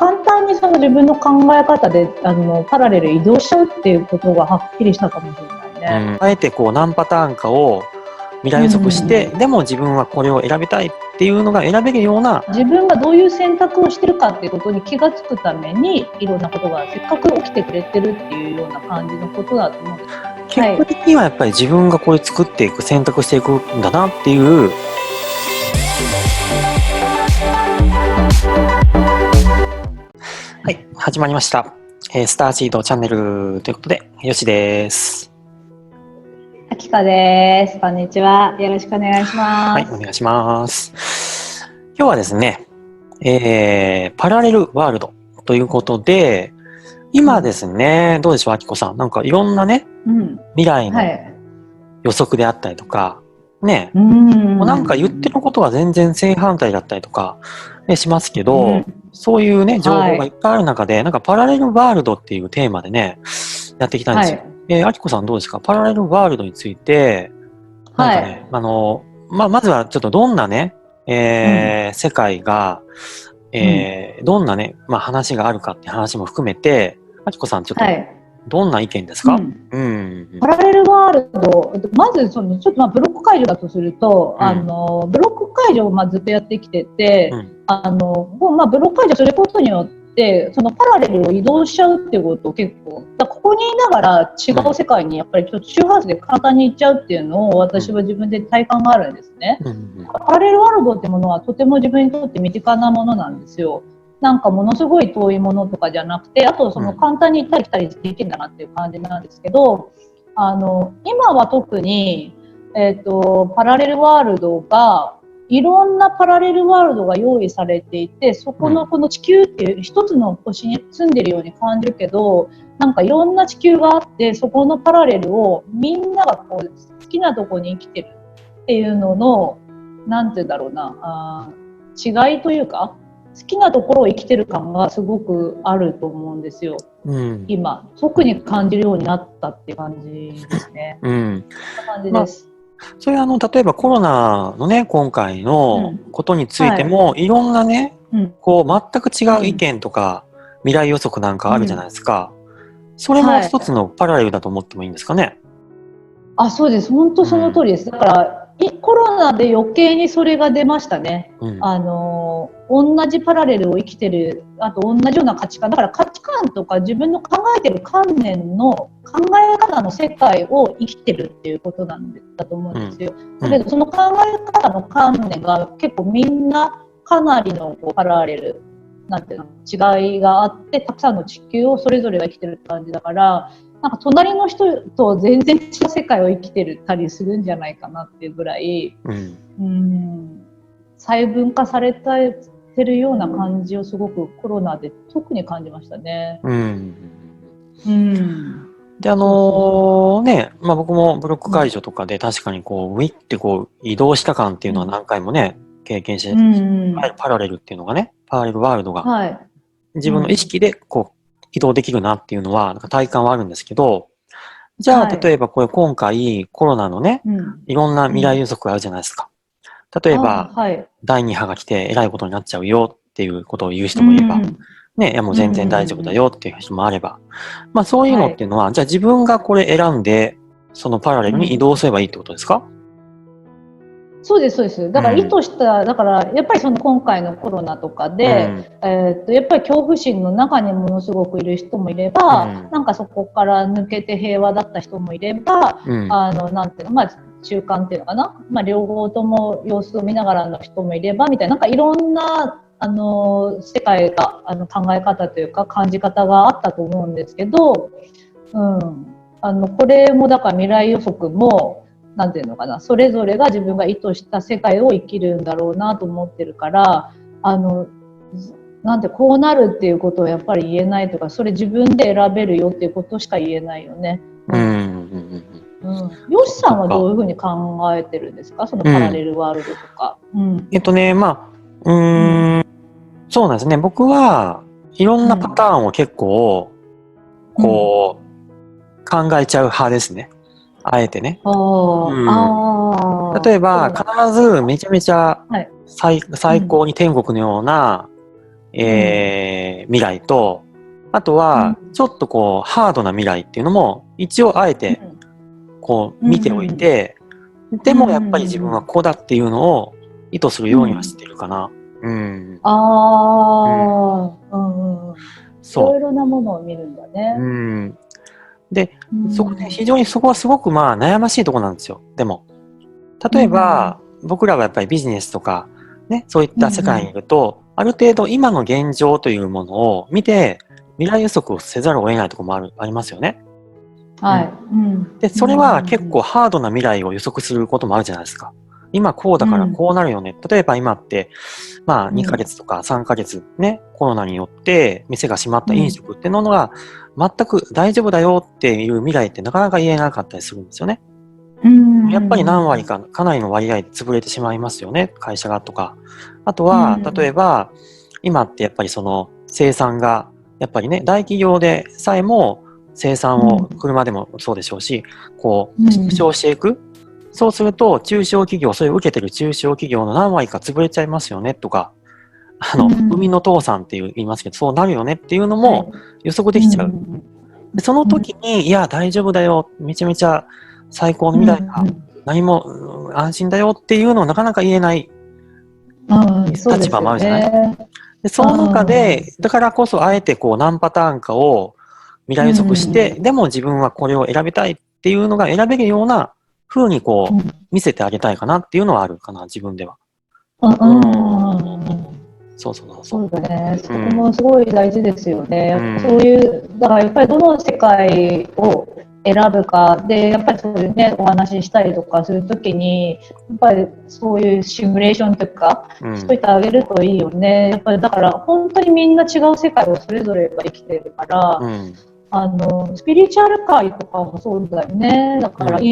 簡単にその自分の考え方でパラレル移動しちゃうっていうことがはっきりしたかもしれないね。あえてこう何パターンかを未来予測して、でも自分はこれを選びたいっていうのが選べるような、自分がどういう選択をしてるかっていうことに気がつくためにいろんなことがせっかく起きてくれてるっていうような感じのことだと思うんです。結果的にはやっぱり自分がこれ作っていく、選択していくんだなっていう。はい、始まりました。スターシードチャンネルということで、よしです。あきかです。こんにちは。よろしくお願いします。はい、お願いします。今日はですね、パラレルワールドということで、今ですね、どうでしょう、あきこさん。なんかいろんなね、未来の予測であったりとか、ね、もうなんか言ってることは全然正反対だったりとか、ね、しますけど、そういうね、情報がいっぱいある中で、なんかパラレルワールドっていうテーマでね、やっていきたいんですよ。あきこさんどうですか？パラレルワールドについて、なんかね、まずはちょっとどんなね、世界が、どんなね、話があるかって話も含めて、あきこさんちょっと、どんな意見ですか？パラレルワールド、まずちょっとブロック解除だとすると、ブロック解除をずっとやってきてて、ブロック解除することによって、そのパラレルを移動しちゃうっていうことを結構、ここにいながら違う世界にやっぱりちょっと周波数で簡単に行っちゃうっていうのを私は自分で体感があるんですね。パラレルワールドってものはとても自分にとって身近なものなんですよ。なんかものすごい遠いものとかじゃなくて、あとその簡単に行ったり来たりできるんだなっていう感じなんですけど、今は特に、パラレルワールドがいろんなパラレルワールドが用意されていて、そこのこの地球っていう一つの星に住んでるように感じるけど、なんかいろんな地球があって、そこのパラレルをみんながこう好きなとこに生きてるっていうのの、なんて言うんだろうな、違いというか、好きなところを生きてる感がすごくあると思うんですよ。今特に感じるようになったっていう感じですね。そんな感じです。それは例えばコロナのね、今回のことについても、いろんなね、こう全く違う意見とか、未来予測なんかあるじゃないですか。それも一つのパラレルだと思ってもいいんですかね。そうです。本当その通りです。だからコロナで余計にそれが出ましたね。同じパラレルを生きてる、あと同じような価値観だから、価値観とか自分の考えてる観念の考え方の世界を生きてるっていうことなんだと思うんですよ。だけどその考え方の観念が結構みんなかなりのパラレルなんていうの違いがあって、たくさんの地球をそれぞれが生きてるって感じだから、なんか隣の人と全然違う世界を生きてるたりするんじゃないかなっていうぐらい、細分化されてるような感じをすごくコロナで特に感じましたね。でね、僕もブロック解除とかで確かにこうウィってこう移動した感っていうのは何回もね、経験して、パラレルっていうのがね、パラレルワールドが自分の意識でこう移動できるなっていうのはなんか体感はあるんですけど、じゃあ例えばこれ今回コロナのね、いろんな未来予測があるじゃないですか。例えば、第2波が来てえらいことになっちゃうよっていうことを言う人もいれば、ね、いやもう全然大丈夫だよっていう人もあれば、そういうのっていうのは、じゃあ自分がこれ選んで、そのパラレルに移動すればいいってことですか？そうです、そうです。だから意図した、だからやっぱりその今回のコロナとかで、やっぱり恐怖心の中にものすごくいる人もいれば、なんかそこから抜けて平和だった人もいれば、なんていうの、中間っていうのかな、両方とも様子を見ながらの人もいればみたいな、なんかいろんな世界が考え方というか感じ方があったと思うんですけど、これもだから未来予測もなんていうのかな、それぞれが自分が意図した世界を生きるんだろうなと思ってるから、なんてこうなるっていうことをやっぱり言えないとか、それ自分で選べるよっていうことしか言えないよね。よしさんはどういうふうに考えてるんですか、そのパラレルワールドとか。そうなんですね。僕はいろんなパターンを結構こう考えちゃう派ですね。あえてね。例えば必ずめちゃめちゃ最高に天国のような未未来と、あとは、ちょっとこう、ハードな未来っていうのも、一応あえて、こう、見ておいて、でもやっぱり自分はこうだっていうのを意図するようにはしてるかな。ああ、いそう。ろいろなものを見るんだね。で、そこで非常にそこはすごくまあ悩ましいところなんですよ。でも、例えば、僕らはやっぱりビジネスとか、ね、そういった世界にいると、ある程度今の現状というものを見て、未来予測をせざるを得ないところもありますよね。はい。で、それは結構ハードな未来を予測することもあるじゃないですか。今こうだからこうなるよね。例えば今って、まあ2ヶ月とか3ヶ月ね、コロナによって店が閉まった飲食っていうのが全く大丈夫だよっていう未来ってなかなか言えなかったりするんですよね。やっぱり何割か、かなりの割合で潰れてしまいますよね、会社がとか。あとは、例えば、今ってやっぱりその生産が、やっぱりね、大企業でさえも生産を、車でもそうでしょうし、こう、縮小していく。そうすると、中小企業、それを受けてる中小企業の何割か潰れちゃいますよね、とか、生みの父さんって言いますけど、そうなるよねっていうのも予測できちゃう。でその時に、いや、大丈夫だよ、めちゃめちゃ最高の未来が、何も安心だよっていうのをなかなか言えない立場もあるじゃない。でその中で、だからこそあえてこう何パターンかを未来予測して、でも自分はこれを選びたいっていうのが選べるような風にこう見せてあげたいかなっていうのはあるかな、自分では。そうそうそう。そうだね。そこもすごい大事ですよね。そういう、だからやっぱりどの世界を選ぶかで、やっぱりそういうね、お話ししたりとかするときに、やっぱりそういうシミュレーションとかしといてあげるといいよね。やっぱりだから本当にみんな違う世界をそれぞれが生きてるから、スピリチュアル界とかもそうだよね。だから、す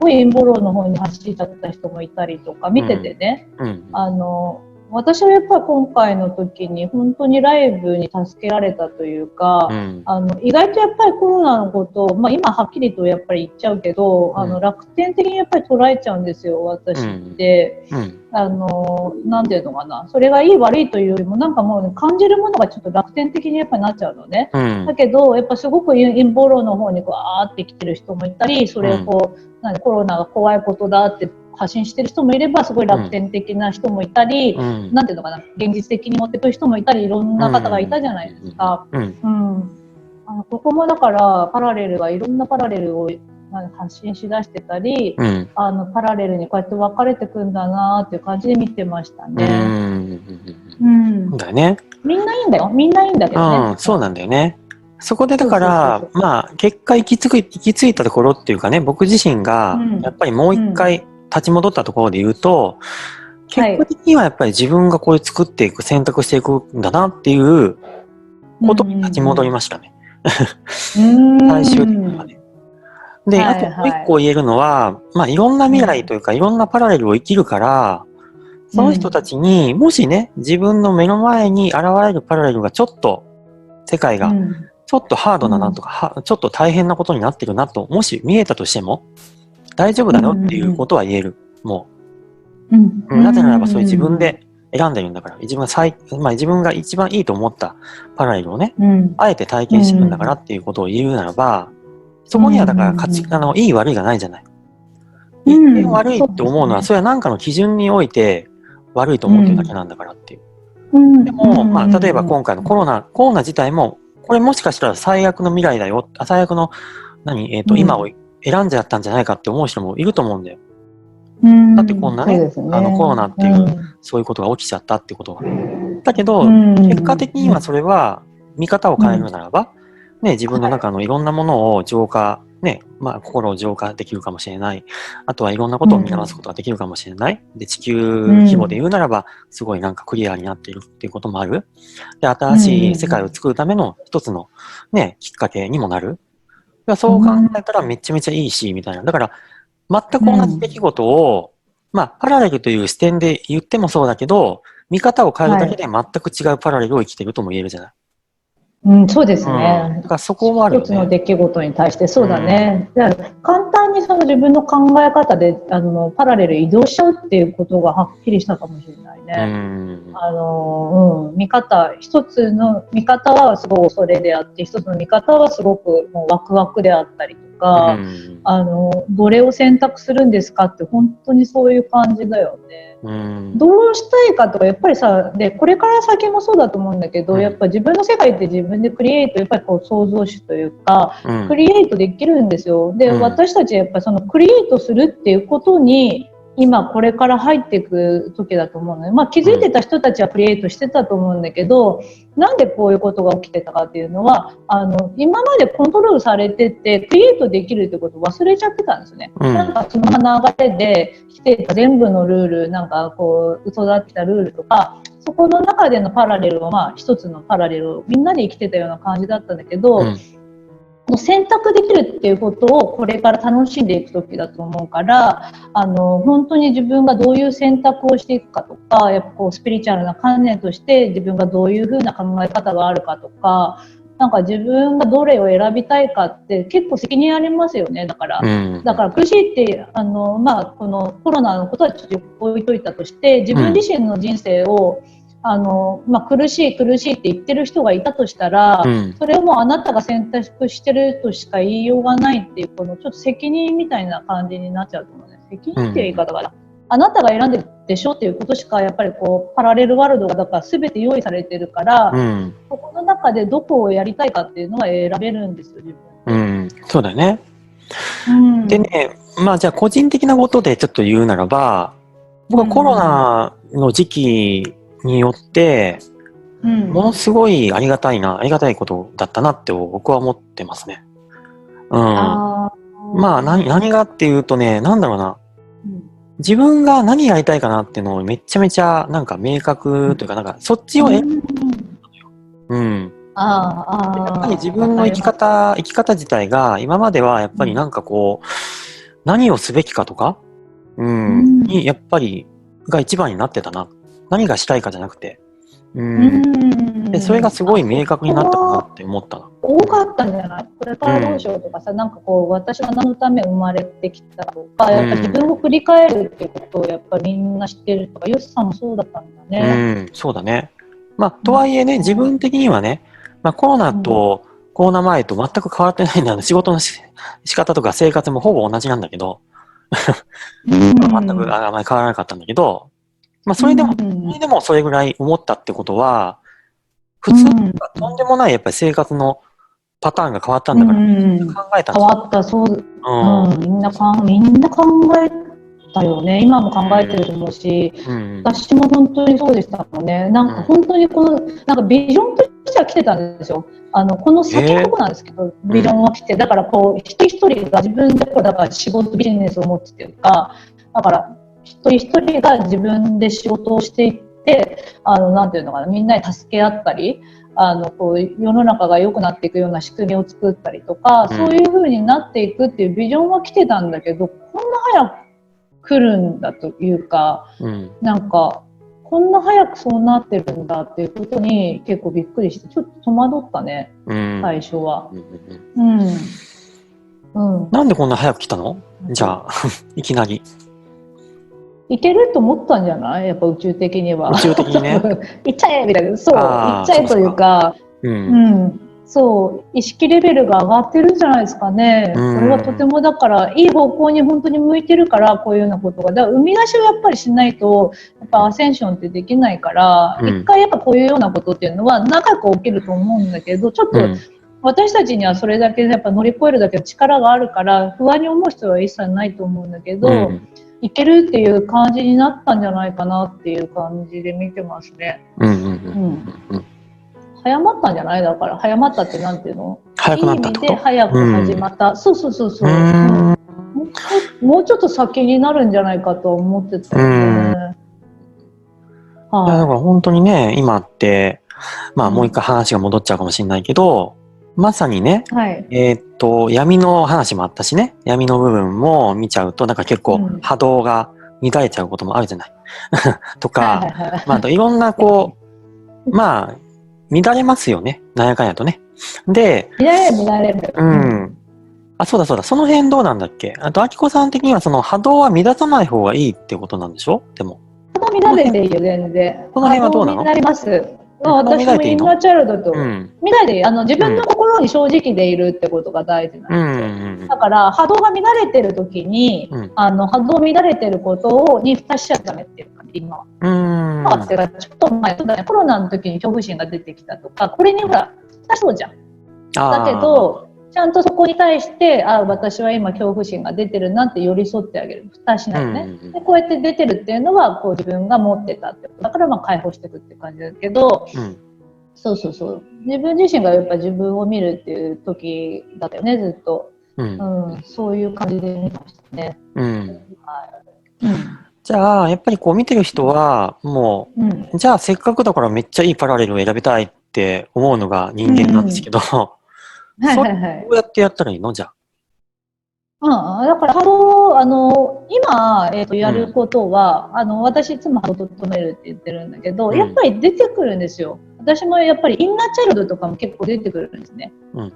ごい陰謀論の方に走っちゃった人もいたりとか、見ててね。私はやっぱり今回の時に本当にライブに助けられたというか、意外とやっぱりコロナのことを、今はっきりとやっぱり言っちゃうけど、楽天的にやっぱり捉えちゃうんですよ、私って。なんていうのかな。それがいい悪いというよりも、なんかもう感じるものがちょっと楽天的にやっぱりなっちゃうのね。だけど、やっぱすごく陰謀論の方にわーって来てる人もいたり、それをこう、コロナが怖いことだって発信してる人もいれば、すごい楽天的な人もいたり、なんていうのかな、現実的に持ってくる人もいたり、いろんな方がいたじゃないですか。ここもだからパラレルがいろんなパラレルを発信しだしてたり、パラレルにこうやって分かれてくんだなっていう感じで見てましたね。だよね。みんないいんだよ。みんないいんだけどね。そうなんだよね。そこでだから、結果行き着いたところっていうかね、僕自身が、やっぱりもう一回立ち戻ったところで言うと、結果的にはやっぱり自分がこれ作っていく、選択していくんだなっていうことに立ち戻りましたね。最終的にはね。で、あともう一個言えるのは、いろんな未来というか、いろんなパラレルを生きるから、その人たちに、もしね、自分の目の前に現れるパラレルがちょっと、世界が、ちょっとハードだなとか、ちょっと大変なことになってるなと、もし見えたとしても、大丈夫だよっていうことは言える。もう。なぜならばそれ自分で選んでるんだから、自分が一番いいと思ったパラレルをね、あえて体験してるんだからっていうことを言うならば、そこにはだからいい悪いがないじゃない。いい悪いって思うのは、それは何かの基準において悪いと思ってるだけなんだからっていう。でも、例えば今回のコロナ自体も、これもしかしたら最悪の未来だよ、最悪の、今を選んじゃったんじゃないかって思う人もいると思うんだよ。だってこんなね、コロナっていう、そういうことが起きちゃったってことが。だけど、結果的にはそれは、見方を変えるならば、ね、自分の中のいろんなものを浄化、ね、心を浄化できるかもしれない。あとはいろんなことを見直すことができるかもしれない。で、地球規模で言うならば、すごいなんかクリアになっているっていうこともある。で、新しい世界を作るための一つのね、きっかけにもなる。そう考えたらめちゃめちゃいいし、みたいな。だから、全く同じ出来事を、パラレルという視点で言ってもそうだけど、見方を変えるだけで全く違うパラレルを生きているとも言えるじゃない。うん、そうですね。だからそこもあるよね。一つの出来事に対して、そうだね。だから簡単にその自分の考え方で、パラレル移動しちゃうっていうことがはっきりしたかもしれないね。一つの見方はすごい恐れであって、一つの見方はすごくもうワクワクであったりとか、どれを選択するんですかって本当にそういう感じだよね。どうしたいかとかやっぱりさ、でこれから先もそうだと思うんだけど、やっぱ自分の世界って自分でクリエイト、やっぱりこう創造主というか、クリエイトできるんですよ。で、私たちはやっぱりそのクリエイトするっていうことに今これから入っていく時だと思うので、気づいてた人たちはクリエイトしてたと思うんだけど、なんでこういうことが起きてたかっていうのは、今までコントロールされててクリエイトできるってことを忘れちゃってたんですよね。なんかその流れで来てた全部のルール、なんかこう育ってきたルールとか、そこの中でのパラレルを一つのパラレルをみんなで生きてたような感じだったんだけど、選択できるっていうことをこれから楽しんでいく時だと思うから、本当に自分がどういう選択をしていくかとか、やっぱこうスピリチュアルな観念として自分がどういうふうな考え方があるかとか、なんか自分がどれを選びたいかって結構責任ありますよね。だから苦しいってこのコロナのことはちょっと置いといたとして、自分自身の人生を苦しいって言ってる人がいたとしたら、それをもうあなたが選択してるとしか言いようがないっていう、このちょっと責任みたいな感じになっちゃうと思うね。責任っていう言い方が、あなたが選んでるでしょっていうことしかやっぱりこうパラレルワールドがだから全て用意されてるから、そこの中でどこをやりたいかっていうのは選べるんですよ、自分。そうだよね。でね、じゃあ個人的なことでちょっと言うならば、僕はコロナの時期によって、ものすごいありがたいことだったなって僕は思ってますね。何がっていうとね、なんだろうな。自分が何やりたいかなっていうのをめちゃめちゃなんか明確というか、なんかそっちをやっぱり自分の生き方自体が今まではやっぱりなんかこう、何をすべきかとか、にやっぱりが一番になってたな。何がしたいかじゃなくて。でそれがすごい明確になったかなって思ったな。多かったんじゃない？これからどうしようとかさ、なんかこう私は何のため生まれてきたとか、やっぱ自分を振り返るっていうことをやっぱりみんな知ってるとか、ヨシさんもそうだったんだね。そうだね。とはいえね、自分的にはね、コロナ前と全く変わってないんだよ。仕事の仕方とか生活もほぼ同じなんだけど、全くあまり変わらなかったんだけど、それでもそれぐらい思ったってことは、普通とんでもないやっぱり生活のパターンが変わったんだから、考えたん変わった、そう。みんな考えたよね。今も考えてると思うし、私も本当にそうでしたもんね。なんか本当にこの、なんかビジョンとしては来てたんですよ。この先のとこなんですけど、ビジョンは来て、だからこう、一人一人が自分で、だから仕事、ビジネスを持つっていうか、だから、一人一人が自分で仕事をしていって、なんていうのかな、みんなに助け合ったり、こう世の中が良くなっていくような仕組みを作ったりとか、そういう風になっていくっていうビジョンは来てたんだけど、こんな早く来るんだというか、なんかこんな早くそうなってるんだっていうことに結構びっくりして、ちょっと戸惑ったね、最初は。なんでこんな早く来たの？じゃあいきなり。いけると思ったんじゃない？やっぱ宇宙的には。宇宙的にね。行っちゃえみたいな。そう、行っちゃえというか、そう、意識レベルが上がってるんじゃないですかね。これはとてもだから、いい方向に本当に向いてるから、こういうようなことが。だから生み出しをやっぱりしないと、やっぱアセンションってできないから、一回やっぱこういうようなことっていうのは長く起きると思うんだけど、ちょっと、私たちにはそれだけやっぱ乗り越えるだけの力があるから、不安に思う必要は一切ないと思うんだけど、いけるっていう感じになったんじゃないかなっていう感じで見てますね。早まったんじゃない？だから早まったってなんていうの？早くなったってこと？いい意味で早く始まった。そう。もうちょっと先になるんじゃないかと思ってたよね。だから本当にね、今って、もう一回話が戻っちゃうかもしれないけど、まさにね、闇の話もあったしね、闇の部分も見ちゃうと、なんか結構波動が乱れちゃうこともあるじゃない。とか、あといろんなこう、乱れますよね。なんやかんやとね。で、乱れる。うん。あ、そうだそうだ。その辺どうなんだっけ？あと、あきこさん的にはその波動は乱さない方がいいってことなんでしょ？でも。波動乱れていいよ、全然。その辺はどうなの？乱れます。波動私も乱れていいの？インナーチャイルドと、うん。乱れていい。自分の心に正直でいるってことが大事なうんですよ。ん。だから、波動が乱れてる時に、うん。波動乱れてることに蓋しちゃダメっていう感じ、今は。ちょっと前、コロナの時に恐怖心が出てきたとか、これにほら、蓋そうじゃん。だけど、ちゃんとそこに対して、私は今恐怖心が出てるなって寄り添ってあげる。蓋しないね。でこうやって出てるっていうのは、こう自分が持ってたってこと。だから解放していくって感じだけど、そうそうそう。自分自身がやっぱ自分を見るっていう時だったよね、ずっと。そういう感じで見ましたね。じゃあ、やっぱりこう見てる人は、もう、じゃあせっかくだからめっちゃいいパラレルを選びたいって思うのが人間なんですけど、どうやってやったらいいの？じゃあ。だから波動、今、やることは、私いつも波動を整めるって言ってるんだけど、やっぱり出てくるんですよ。私もやっぱりインナーチャイルドとかも結構出てくるんですね。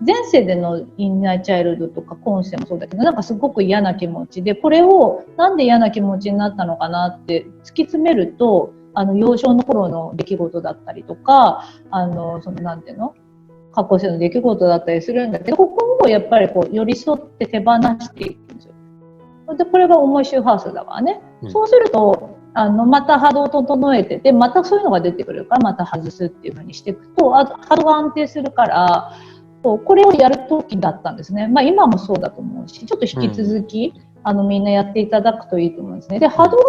前世でのインナーチャイルドとか今世もそうだけど、なんかすごく嫌な気持ちで、これをなんで嫌な気持ちになったのかなって突き詰めると、幼少の頃の出来事だったりとか、なんていうの？過去世の出来事だったりするんだけど、ここをやっぱりこう寄り添って手放していくんですよ。で、これが重い周波数だからね。そうすると、また波動を整えて、で、またそういうのが出てくるから、また外すっていう風にしていくと、波動が安定するから、これをやる時だったんですね。今もそうだと思うし、ちょっと引き続き、みんなやっていただくといいと思うんですね。で、波動が整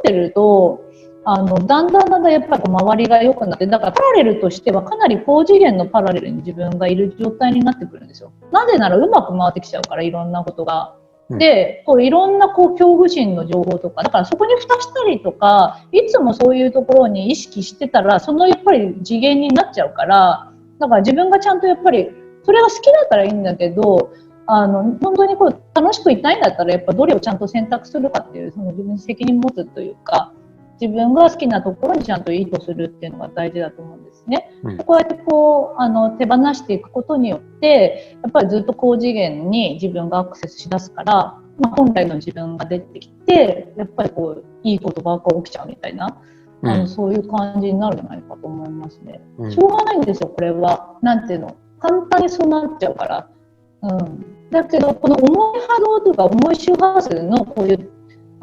ってると、だんだんやっぱり周りが良くなって、だからパラレルとしてはかなり高次元のパラレルに自分がいる状態になってくるんですよ。なぜならうまく回ってきちゃうから、いろんなことが。で、いろんな恐怖心の情報とか、だからそこに蓋したりとか、いつもそういうところに意識してたら、そのやっぱり次元になっちゃうから、だから自分がちゃんとやっぱり、それが好きだったらいいんだけど、本当に楽しくいたいんだったら、やっぱどれをちゃんと選択するかっていう、その自分に責任持つというか、自分が好きなところにちゃんと意図するっていうのが大事だと思うんですね。こうやって手放していくことによって、やっぱりずっと高次元に自分がアクセスしだすから、本来の自分が出てきて、やっぱりいいことばっか起きちゃうみたいな、そういう感じになるんじゃないかと思いますね。しょうがないんですよ、これは。なんていうの、簡単にそうなっちゃうから。だけど、この重い波動とか重い周波数のこういう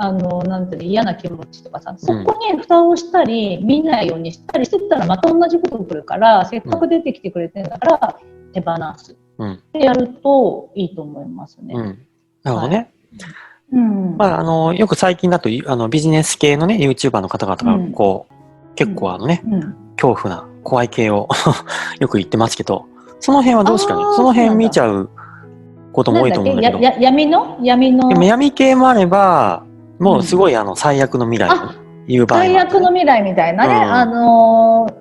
なんていうの、嫌な気持ちとかさ、そこに蓋をしたり見ないようにしたりしてたらまた同じことが来るから、せっかく出てきてくれてるんだから手放すってやるといいと思いますね。なるほどね。よく最近だとビジネス系のね YouTuber の方々が結構恐怖な怖い系をよく言ってますけど、その辺はどうですかね。その辺見ちゃうことも多いと思うんだけど、闇系もあれば、もうすごい最悪の未来を言う場合もある、ね、最悪の未来みたいなね、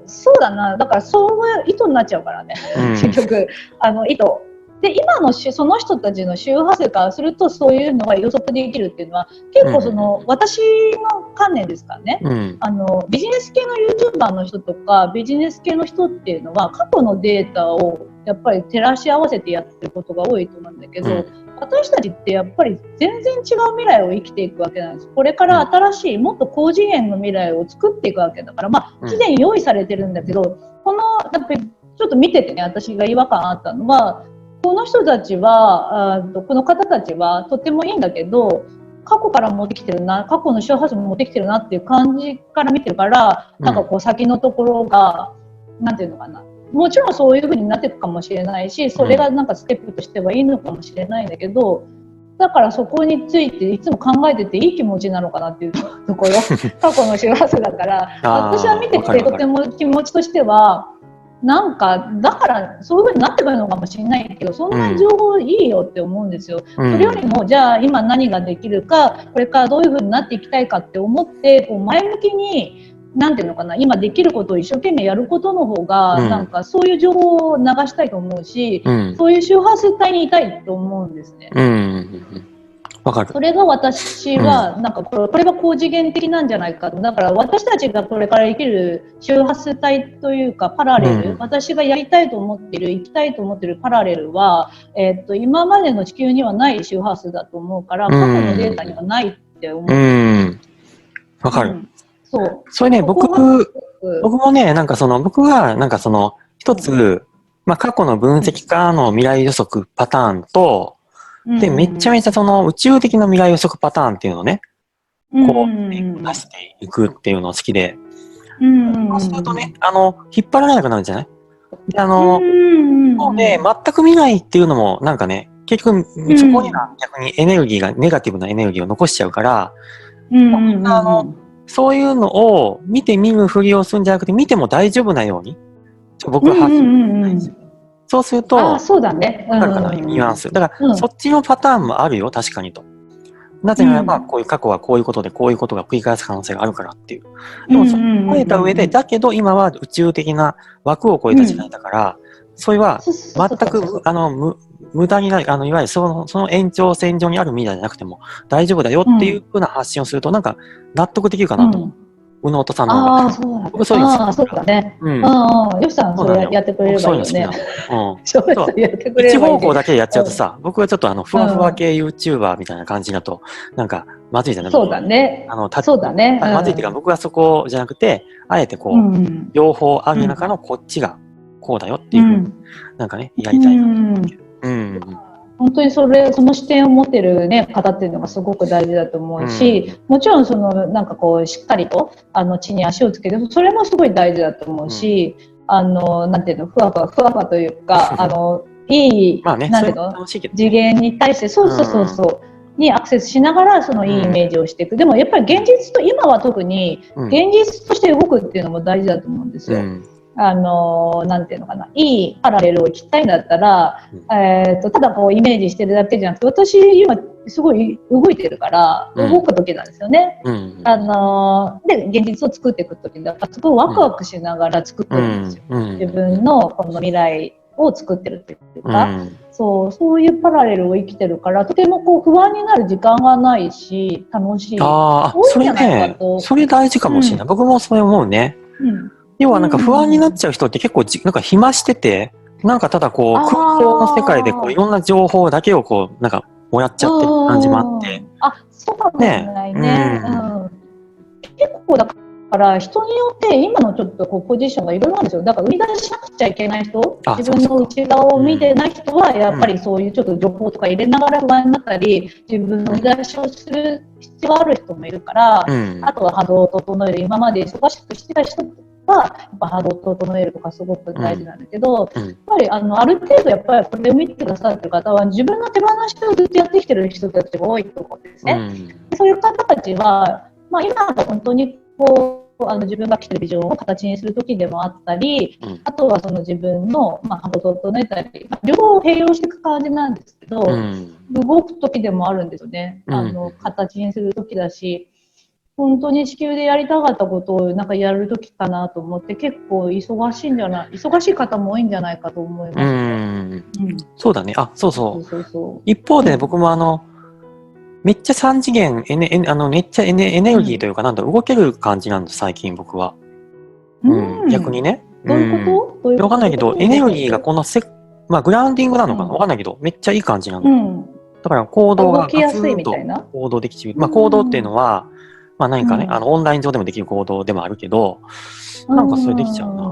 そうだな、だからそういう意図になっちゃうからね、結局意図で、今のその人たちの周波数からするとそういうのが予測できるっていうのは結構私の観念ですからね、ビジネス系の YouTuber の人とかビジネス系の人っていうのは過去のデータをやっぱり照らし合わせてやってることが多いと思うんだけど、私たちってやっぱり全然違う未来を生きていくわけなんです。これから新しいもっと高次元の未来を作っていくわけだから、すでに用意されてるんだけど、やっぱりちょっと見ててね、私が違和感あったのは、この人たちはこの方たちはとてもいいんだけど、過去から持ってきてるな、過去の周波数も持ってきてるなっていう感じから見てるから、なんか先のところがなんていうのかな、もちろんそういう風になっていくかもしれないし、それがなんかステップとしてはいいのかもしれないんだけど、だからそこについていつも考えてていい気持ちなのかなっていうところ過去の周波数だから私は見ててとても気持ちとしてはなんかだからそういう風になってくるのかもしれないけど、そんな情報いいよって思うんですよ。それよりもじゃあ今何ができるか、これからどういう風になっていきたいかって思って前向きになんていうのかな、今できることを一生懸命やることの方が、なんかそういう情報を流したいと思うし、そういう周波数帯にいたいと思うんですね。わかる。それが私は、なんかこれが高次元的なんじゃないか。だから私たちがこれから生きる周波数帯というかパラレル、私がやりたいと思っている、生きたいと思っているパラレルは、今までの地球にはない周波数だと思うから、過去のデータにはないって思う。わかる。そう。それね、僕もね、なんか僕は、なんか一つ、まあ過去の分析家の未来予測パターンと、で、めちゃめちゃ宇宙的な未来予測パターンっていうのをね、こう、出していくっていうのを好きで、そうするとね、引っ張られなくなるんじゃないで、もうね、全く見ないっていうのも、なんかね、結局、そこには逆にエネルギーが、ネガティブなエネルギーを残しちゃうから、そういうのを見て見ぬふりをするんじゃなくて、見ても大丈夫なように、僕は発信する。そうすると、そうだね。わかるかな、ニュアンス。だから、そっちのパターンもあるよ、確かにと。なぜならば、こういう過去はこういうことで、こういうことが繰り返す可能性があるからっていう。でも、それを超えた上で、だけど今は宇宙的な枠を超えた時代だから、それは全く、無駄にない、いわゆるその延長線上にある未来じゃなくても大丈夫だよっていうふうな発信をすると、なんか納得できるかなと思う。宇野音さんの方が。僕そういうの好き。そうだね。よしさん、それやってくれればいいよね。一方向だけやっちゃうとさ、僕はちょっとふわふわ系 YouTuber みたいな感じだと、なんか、まずいじゃない。そうだね。そうだね。まずいっていうか、僕はそこじゃなくて、あえてこう、両方ある中のこっちがこうだよっていう、なんかね、やりたいなと。本当にその視点を持ってるね、方っていうのがすごく大事だと思うし、もちろんなんかこう、しっかりと、地に足をつけて、それもすごい大事だと思うし、なんていうの、ふわふわというか、いい、なんていうの、次元に対して、そうにアクセスしながら、そのいいイメージをしていく。でもやっぱり現実と、今は特に、現実として動くっていうのも大事だと思うんですよ。なんていうのかな、いいパラレルを生きたいんだったら、ただこうイメージしてるだけじゃなくて、私今すごい動いてるから、動く時なんですよね。で、現実を作っていく時だから、すごいワクワクしながら作ってるんですよ。自分のこの未来を作ってるっていうか、そういうパラレルを生きてるから、とてもこう不安になる時間がないし、楽しい。それね、それ大事かもしれない。僕もそれ思うね。要はなんか不安になっちゃう人って結構なんか暇してて、なんかただこう空想の世界でこういろんな情報だけをこうなんかもらっちゃってる感じもあって。そうかもしれないね。結構だから人によって今のちょっとこうポジションがいろいろなんですよ。だから売り出しなくちゃいけない人、自分の内側を見てない人はやっぱりそういうちょっと情報とか入れながら不安になったり、自分の売り出しをする必要がある人もいるから、あとは波動を整える、今まで忙しくしてた人やっぱ波動を整えるとかすごく大事なんだけど、やっぱりある程度やっぱりこれを見てくださってる方は自分の手放しをずっとやってきてる人たちが多いと思うんですね。そういう方たちは、今が本当にこう自分が来てるビジョンを形にする時でもあったり、あとはその自分の波動を整えたり、両方併用していく感じなんですけど、動く時でもあるんですよね。形にする時だし。本当に地球でやりたかったことをなんかやるときかなと思って、結構忙しい方も多いんじゃないかと思いますね。そうだね。そうそう。一方で、僕もめっちゃ3次元、めっちゃエネルギーというか、なんだ動ける感じなんです、最近僕は。逆にね。どういうこと？わかんないけど、エネルギーがこのグラウンディングなのかなわかんないけど、めっちゃいい感じなの。だから行動が動きやすいみたいな。行動できちゃう。行動っていうのは、何かね、オンライン上でもできる行動でもあるけど、なんかそれできちゃうな。や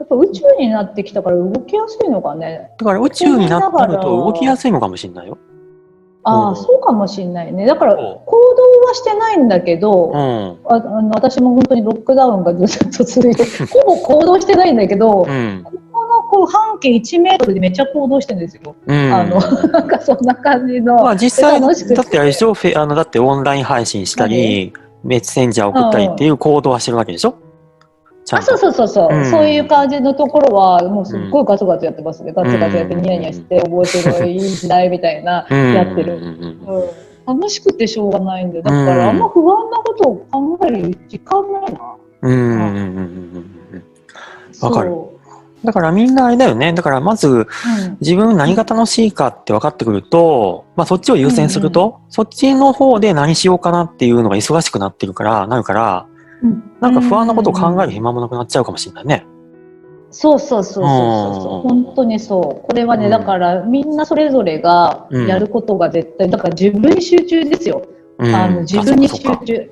っぱ宇宙になってきたから動きやすいのかね。だから宇宙になると動きやすいのかもしれないよ。そうかもしれないね。だから行動はしてないんだけど、私も本当にロックダウンがずっと続いて、ほぼ行動してないんだけど、こう半径1メートルでめっちゃ行動してるんですよ。なんかそんな感じの。実際だってあれでしょ、だってオンライン配信したり、メッセンジャー送ったりっていう行動はしてるわけでしょ。そういう感じのところはもうすっごいガツガツやってますね。ガツガツやってニヤニヤして面白いいい時代みたいなやってる。楽しくてしょうがないんで、だからあんま不安なことを考える時間ないな。わかる。だからみんなあれだよね。だからまず、自分何が楽しいかって分かってくると、まあそっちを優先すると、そっちの方で何しようかなっていうのが忙しくなってるから、なんか不安なことを考える暇もなくなっちゃうかもしれないね。そうそうそうそうそう、本当にそう。これはね、だからみんなそれぞれがやることが絶対、だから自分に集中ですよ。自分に集中。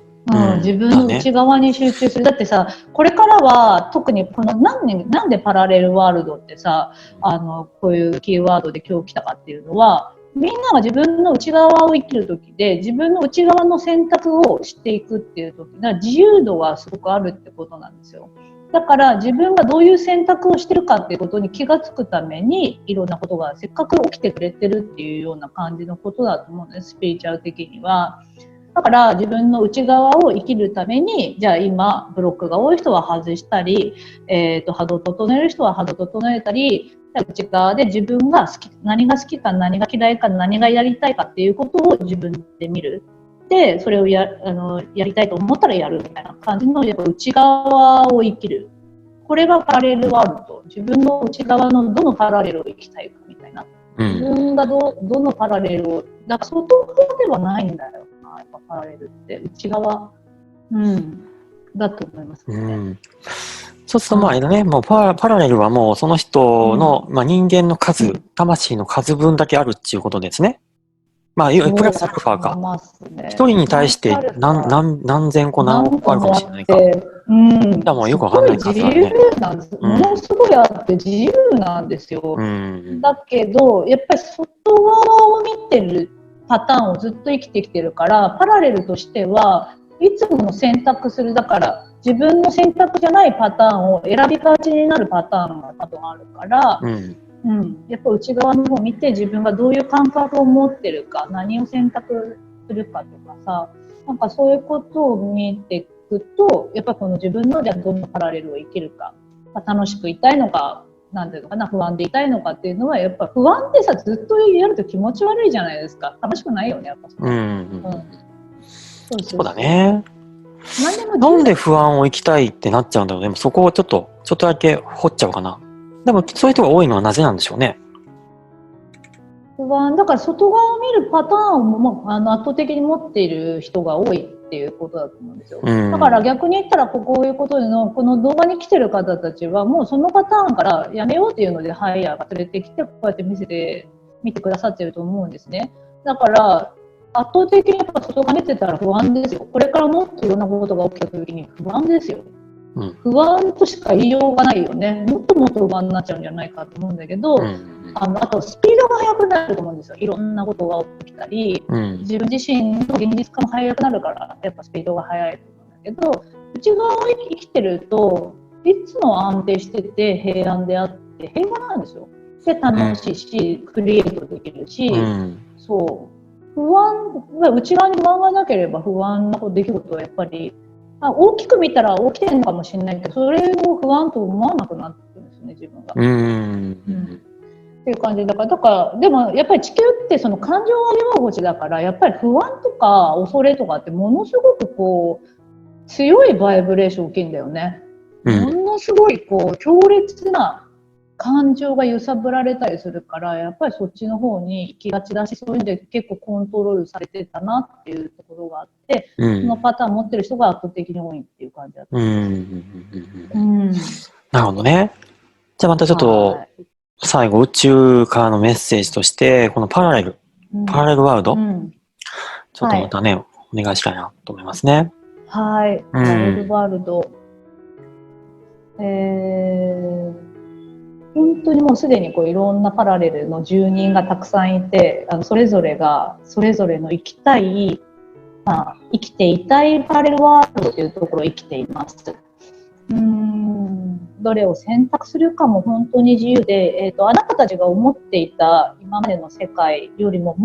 自分の内側に集中する。だってさ、これからは特にこのなんでパラレルワールドってさ、こういうキーワードで今日来たかっていうのは、みんなが自分の内側を生きるときで、自分の内側の選択をしていくっていうとき、自由度がすごくあるってことなんですよ。だから自分がどういう選択をしてるかっていうことに気がつくために、いろんなことがせっかく起きてくれてるっていうような感じのことだと思うんです、スピリチュアル的には。だから自分の内側を生きるために、じゃあ今ブロックが多い人は外したり、波動を整える人は波動を整えたり、内側で自分が何が好きか何が嫌いか何がやりたいかっていうことを自分で見る。でそれをやりたいと思ったらやるみたいな感じのやっぱ内側を生きる。これがパラレルワールド。自分の内側のどのパラレルを生きたいかみたいな。自分がどのパラレルを、だから外側ではないんだよな、やっぱパラレルって内側、だと思いますね。そうするとまああれだね、もうパラレルはもうその人の、まあ、人間の数、魂の数分だけあるっていうことですね。まあ、プラスアルファか。一人に対して何千個何億個あるかもしれないか。もうよくわかんない数だね。ものすごいあって自由なんですよ。だけど、やっぱり外側を見てるパターンをずっと生きてきてるから、パラレルとしてはいつもの選択する、だから自分の選択じゃないパターンを選びがちになるパターンが多分あるから、やっぱ内側の方を見て自分がどういう感覚を持ってるか、何を選択するかとかさ、なんかそういうことを見ていくと、やっぱこの自分のじゃあどんなパラレルを生きるか、楽しくいたいのか、なんていうのかな、不安でいたいのかっていうのは、やっぱ不安ってさ、ずっとやると気持ち悪いじゃないですか。楽しくないよね、やっぱ。そうだね。なんで不安を生きたいってなっちゃうんだろう。でもそこをちょっとだけ掘っちゃおうかな。でもそういう人が多いのはなぜなんでしょうね。不安だから外側を見るパターンをも圧倒的に持っている人が多いっていうことだと思うんですよ。だから逆に言ったらこういうことでのこの動画に来てる方たちはもうそのパターンからやめようっていうのでハイヤーが連れてきてこうやって見てくださってると思うんですね。だから圧倒的にやっぱ外側見てたら不安ですよ。これからもっといろんなことが起きた時に不安ですよ。不安としか言いようがないよね。もっともっと不安になっちゃうんじゃないかと思うんだけど、あとスピードが速くなると思うんですよ。いろんなことが起きたり、自分自身の現実化も速くなるからやっぱスピードが速いと思うんだけど、内側を生きてるといつも安定してて平安であって平和なんですよ。で楽しいし、クリエイトできるし、そう不安、内側に不安がなければ不安な出来事はやっぱり大きく見たら起きてるのかもしれないけど、それを不安と思わなくなってくるんですね、自分が。っていう感じだから、でもやっぱり地球ってその感情を味わう星だから、やっぱり不安とか恐れとかってものすごくこう強いバイブレーション起きるんだよね。ものすごいこう強烈な感情が揺さぶられたりするから、やっぱりそっちの方に行きがちだし、そういう意味で結構コントロールされてたなっていうところがあって、そのパターン持ってる人が圧倒的に多いっていう感じだった。なるほどね。じゃあまたちょっと最後宇宙からのメッセージとしてこのパラレルワールド、ちょっとまたね、お願いしたいなと思いますね。はい、パラレルワールド。本当にもうすでにこういろんなパラレルの住人がたくさんいて、それぞれがそれぞれの生きたい、生きていたいパラレルワールドというところを生きています。どれを選択するかも本当に自由で、あなたたちが思っていた今までの世界よりも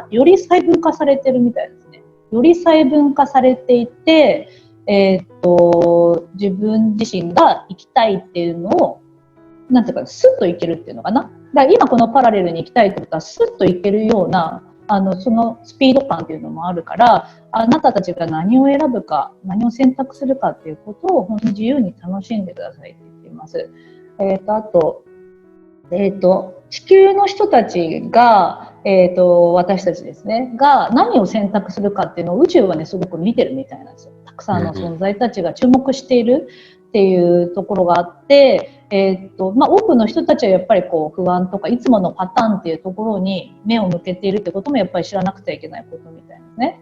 より細分化されてるみたいですね。より細分化されていて、自分自身が生きたいっていうのをなんていうかスッといけるっていうのかな。だから今このパラレルに行きたいってことはスッといけるようなそのスピード感っていうのもあるから、あなたたちが何を選ぶか何を選択するかっていうことを本当に自由に楽しんでくださいって言っています。あと、地球の人たちが、私たちですね、が何を選択するかっていうのを宇宙はね、すごく見てるみたいなんですよ。たくさんの存在たちが注目しているっていうところがあって、多くの人たちはやっぱりこう不安とかいつものパターンっていうところに目を向けているってこともやっぱり知らなくてはいけないことみたいですね。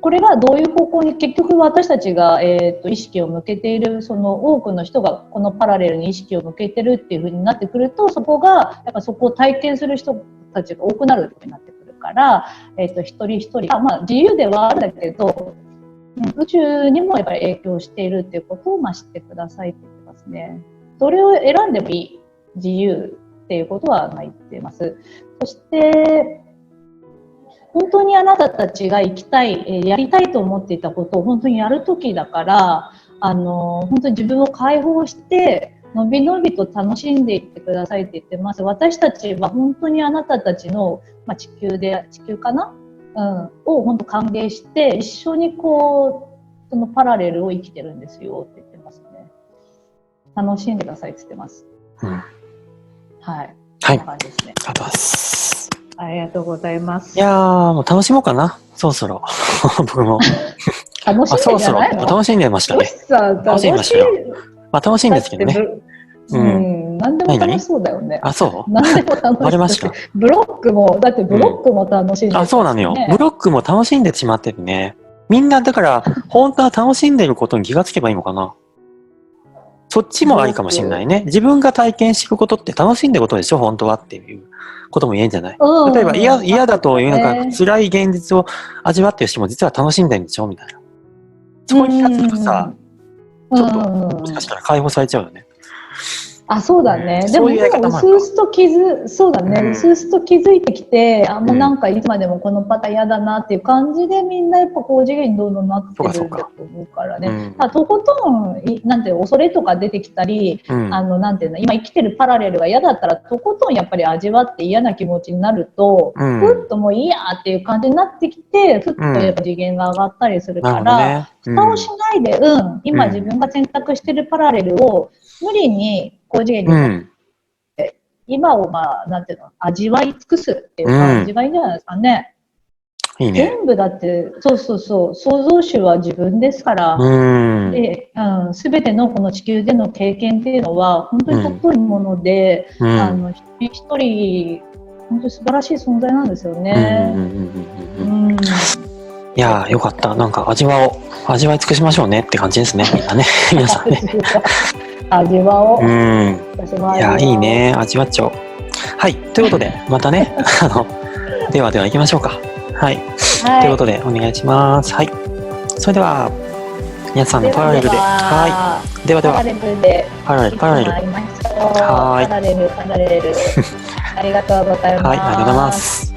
これがどういう方向に結局私たちが、意識を向けているその多くの人がこのパラレルに意識を向けてるっていう風になってくるとそこがやっぱそこを体験する人たちが多くなるようになってくるから、一人一人が、自由ではあるんだけど宇宙にもやっぱり影響しているっていうことを知ってくださいって言ってますね。それを選んでもいい自由っていうことは言っています。そして本当にあなたたちが生きたい、やりたいと思っていたことを本当にやる時だから、本当に自分を解放してのびのびと楽しんでいってくださいって言ってます。私たちは本当にあなたたちの、地球かな、を本当歓迎して一緒にこうそのパラレルを生きてるんですよって言ってますね。楽しんでくださいって言ってます。はい。はい。こんな感じですね。ありがとうございます。いやー、もう楽しもうかな。そろそろ。僕も。楽しんでんじゃないの？楽しんでましたね。楽しんでましたよ。楽しいんですけどね。何でも楽しそうだよね。そう？何でも楽しそう。バレました。ブロックも楽しんでる、そうなのよ。ブロックも楽しんでしまっててね。みんなだから、本当は楽しんでることに気がつけばいいのかな。そっちもありかもしれないね。自分が体験していくことって楽しんでることでしょ、本当はっていうことも言えんじゃない？例えば嫌だという辛い現実を味わってる人も実は楽しんでるんでしょみたいな。そこに気がつくとさ、ちょっともしかしたら解放されちゃうよね。そうだね。でもうすうすと気づいてきて、もうなんかいつまでもこのパターン嫌だなっていう感じでみんなやっぱ高次元にどんどんなってるんだと思うからね。とことん恐れとか出てきたり、なんていうの、今生きてるパラレルが嫌だったらとことんやっぱり味わって嫌な気持ちになると、ふっともういいやっていう感じになってきて、ふっとやっぱ次元が上がったりするから、蓋をしないで、今自分が選択してるパラレルを無理に高次元に、今をなんていうの、味わい尽くすっていう感じがいいんじゃないですかね。いいね。全部だって、創造主は自分ですから、すべてのこの地球での経験っていうのは本当に尊いもので、一人一人本当に素晴らしい存在なんですよね。いやー、よかった。なんか味わい尽くしましょうねって感じですね、みんなね。皆さんね。味わおう。いや、いいね。味わっちゃおう。はい。ということで、またね、では行きましょうか。はい。ということで、お願いします。はい。それでは、皆さんのパラレルで。はい。では。パラレルで。パラレル。パラレル。ありがとうございます。はい。ありがとうございます。